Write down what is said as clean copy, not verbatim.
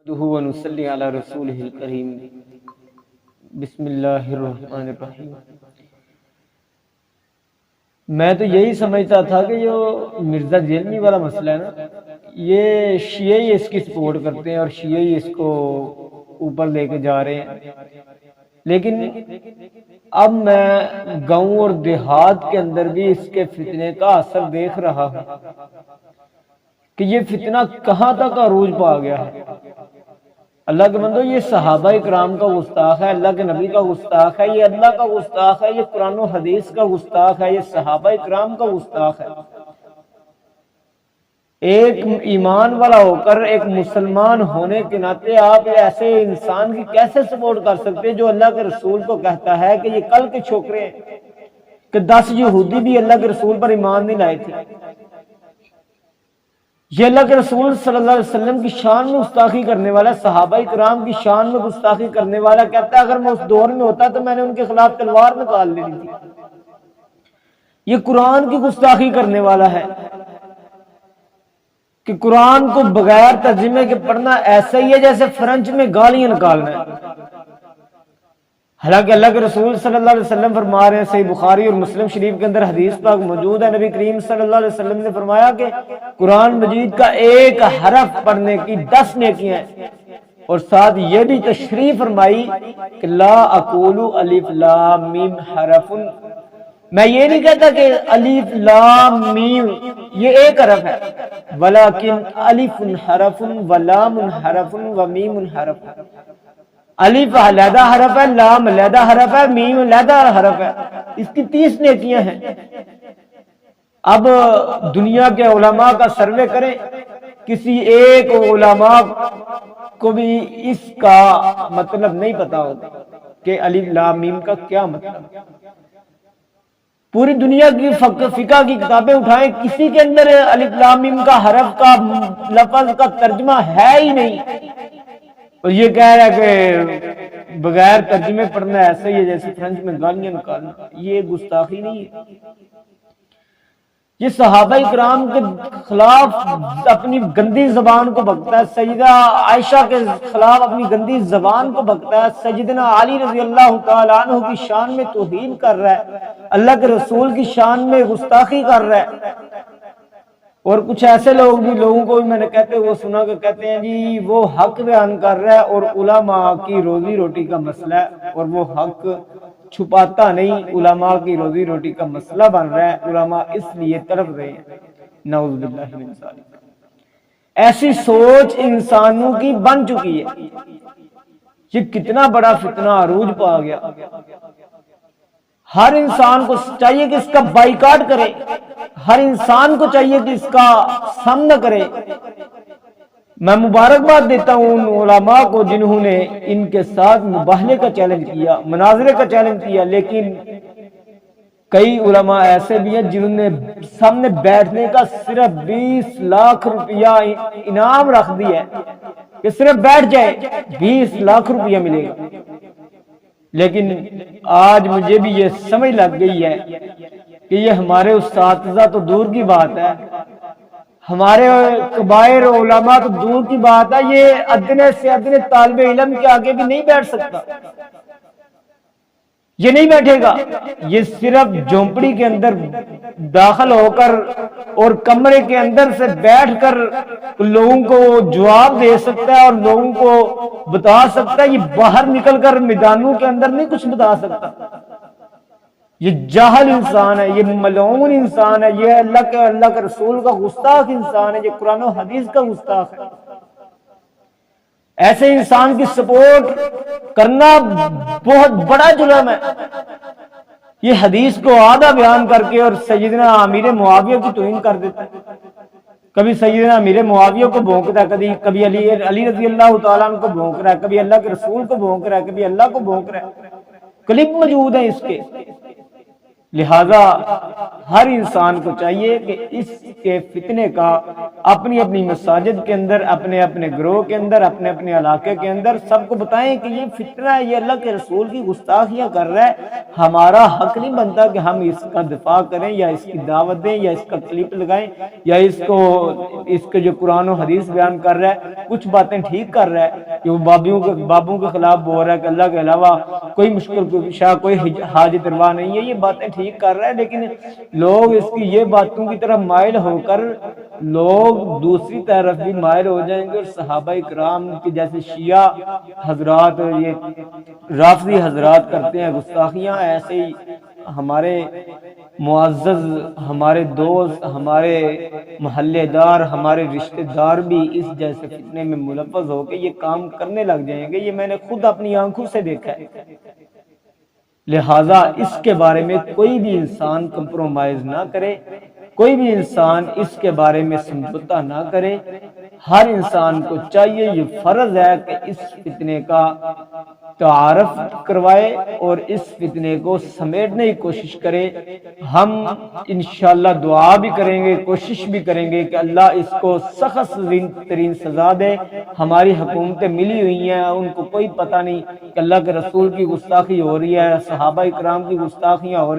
نحمدہ و نصلی علی رسولہ الکریم بسم اللہ الرحمن الرحیم۔ میں تو یہی سمجھتا تھا کہ جو مرزا جیلنی والا مسئلہ ہے نا، یہ شیعہ ہی اس کی سپورٹ کرتے ہیں اور شیعہ ہی اس کو اوپر لے کے جا رہے ہیں، لیکن اب میں گاؤں اور دیہات کے اندر بھی اس کے فتنے کا اثر دیکھ رہا ہوں کہ یہ فتنہ کہاں تک عروج پا گیا ہے۔ اللہ کے بندو، یہ صحابہ کرام کا گستاخ ہے، اللہ کے نبی کا گستاخ ہے، یہ اللہ کا گستاخ ہے، یہ قرآن و حدیث کا گستاخ ہے، یہ صحابہ کرام کا گستاخ ہے۔ ایک ایمان والا ہو کر، ایک مسلمان ہونے کے ناطے آپ ایسے انسان کی کیسے سپورٹ کر سکتے ہیں جو اللہ کے رسول کو کہتا ہے کہ یہ کل کے چھوکرے ہیں کہ 10 یہودی بھی اللہ کے رسول پر ایمان نہیں لائے تھے۔ یہ اللہ کے رسول صلی اللہ علیہ وسلم کی شان میں گستاخی کرنے والا، صحابہ کرام کی شان میں گستاخی کرنے والا کہتا ہے اگر میں اس دور میں ہوتا تو میں نے ان کے خلاف تلوار نکال لینی تھی۔ یہ قرآن کی گستاخی کرنے والا ہے کہ قرآن کو بغیر ترجمے کے پڑھنا ایسا ہی ہے جیسے فرنچ میں گالیاں نکالنا ہے۔ حالانکہ اللہ کے رسول صلی اللہ علیہ وسلم فرما رہے ہیں، صحیح بخاری اور مسلم شریف کے اندر حدیث پاک موجود ہے، نبی کریم صلی اللہ علیہ وسلم نے فرمایا کہ قرآن مجید کا ایک حرف پڑھنے کی 10 نیکیاں ہیں، اور ساتھ یہ بھی تشریح فرمائی کہ لا اقول الف لام میم حرف، میں یہ نہیں کہتا کہ الف لام میم یہ ایک حرف ہے، ولیکن الف حرف ولام حرف ومیم حرف، الف علیحدہ حرف ہے، لام علیحدہ حرف ہے، میم علیحدہ حرف ہے، اس کی 30 نیکیاں ہیں۔ اب دنیا کے علماء کا سروے کریں، کسی ایک علماء کو بھی اس کا مطلب نہیں پتا ہوتا کہ الف لام میم کا کیا مطلب ہے۔ پوری دنیا کی فقہ کی کتابیں اٹھائیں، کسی کے اندر الف لام میم کا حرف کا لفظ کا ترجمہ ہے ہی نہیں، اور یہ کہہ رہا ہے کہ بغیر ترجمے پڑھنا ایسے ہی ہے جیسے فرنچ میں گالیاں نکالنا۔ یہ گستاخی نہیں ہے، یہ صحابہ کرام کے خلاف اپنی گندی زبان کو بکتا ہے، سیدہ عائشہ کے خلاف اپنی گندی زبان کو بکتا ہے، سیدنا علی رضی اللہ تعالیٰ عنہ کی شان میں توہین کر رہا ہے، اللہ کے رسول کی شان میں گستاخی کر رہا ہے۔ اور کچھ ایسے لوگوں کو بھی میں نے کہتے وہ سنا کہ کہتے ہیں جی وہ حق بیان کر رہا ہے اور علماء کی روزی روٹی کا مسئلہ ہے، اور وہ حق چھپاتا نہیں، علماء کی روزی روٹی کا مسئلہ بن رہا ہے، علماء اس لیے تڑپ رہے ہیں۔ نعوذ باللہ من ذالک۔ ایسی سوچ انسانوں کی بن چکی ہے، یہ کتنا بڑا فتنہ عروج پا گیا۔ ہر انسان کو چاہیے کہ اس کا بائیکاٹ کرے، ہر انسان کو چاہیے کہ اس کا سامنا کرے۔ میں مبارکباد دیتا ہوں ان علماء کو جنہوں نے ان کے ساتھ مباہلے کا چیلنج کیا، مناظرے کا چیلنج کیا، لیکن کئی علماء ایسے بھی ہیں جنہوں نے سامنے بیٹھنے کا صرف 20 لاکھ روپیہ انعام رکھ دیا ہے کہ صرف بیٹھ جائے 20 لاکھ روپیہ ملے گا۔ لیکن آج مجھے بھی یہ سمجھ لگ گئی ہے کہ یہ ہمارے اساتذہ تو دور کی بات ہے، ہمارے کبائر علماء تو دور کی بات ہے، یہ ادنے سے ادنے طالب علم کے آگے بھی نہیں بیٹھ سکتا، یہ نہیں بیٹھے گا۔ یہ صرف جھونپڑی کے اندر داخل ہو کر اور کمرے کے اندر سے بیٹھ کر لوگوں کو جواب دے سکتا ہے اور لوگوں کو بتا سکتا ہے، یہ باہر نکل کر میدانوں کے اندر نہیں کچھ بتا سکتا۔ یہ جاہل انسان ہے، یہ ملعون انسان ہے، یہ اللہ کے رسول کا گستاخ انسان ہے، یہ قرآن و حدیث کا گستاخ ہے۔ ایسے انسان کی سپورٹ کرنا بہت بڑا جرم ہے۔ یہ حدیث کو آدھا بیان کر کے اور سیدنا امیر معاویہ کی توہین کر دیتا ہے، کبھی سیدنا امیر معاویہ کو بھونکتا ہے، کبھی علی رضی اللہ تعالیٰ عنہ کو بھونک رہا ہے، کبھی اللہ کے رسول کو بھونک رہا ہے، کبھی اللہ کو بھونک رہا ہے۔ کلپ موجود ہے اس کے۔ لہذا ہر انسان کو چاہیے کہ اس کے فتنے کا اپنی اپنی مساجد کے اندر، اپنے اپنے گروہ کے اندر، اپنے اپنے علاقے کے اندر سب کو بتائیں کہ یہ فتنہ ہے، یہ اللہ کے رسول کی گستاخیاں کر رہا ہے، ہمارا حق نہیں بنتا کہ ہم اس کا دفاع کریں یا اس کی دعوت دیں یا اس کا کلپ لگائیں یا اس کے جو قرآن و حدیث بیان کر رہا ہے کچھ باتیں ٹھیک کر رہا ہے کہ وہ بابوں کے خلاف بول رہا ہے کہ اللہ کے علاوہ کوئی مشکل کشا، کوئی حاجت روا نہیں ہے، یہ باتیں ٹھیک کر رہا ہے، لیکن لوگ اس کی یہ باتوں کی طرف مائل ہو کر لوگ دوسری طرف بھی مائل ہو جائیں گے، اور صحابہ کرام کی جیسے شیعہ حضرات اور یہ رافضی حضرات کرتے ہیں گستاخیاں، ایسے ہی ہمارے معزز، ہمارے دوست، ہمارے محلے دار، ہمارے رشتہ دار بھی اس جیسے فتنے میں ملوث ہو کے یہ کام کرنے لگ جائیں گے، یہ میں نے خود اپنی آنکھوں سے دیکھا ہے۔ لہٰذا اس کے بارے میں کوئی بھی انسان کمپرومائز نہ کرے، کوئی بھی انسان اس کے بارے میں سمجھوتا نہ کرے، ہر انسان کو چاہیے، یہ فرض ہے کہ اس فتنے کا تعارف کروائے اور اس فتنے کو سمیٹنے کی کوشش کرے۔ ہم انشاءاللہ دعا بھی کریں گے، کوشش بھی کریں گے کہ اللہ اس کو سخت ترین سزا دے۔ ہماری حکومتیں ملی ہوئی ہیں، ان کو کوئی پتہ نہیں کہ اللہ کے رسول کی گستاخی ہو رہی ہے، صحابہ کرام کی گستاخیاں ہو رہی ہیں۔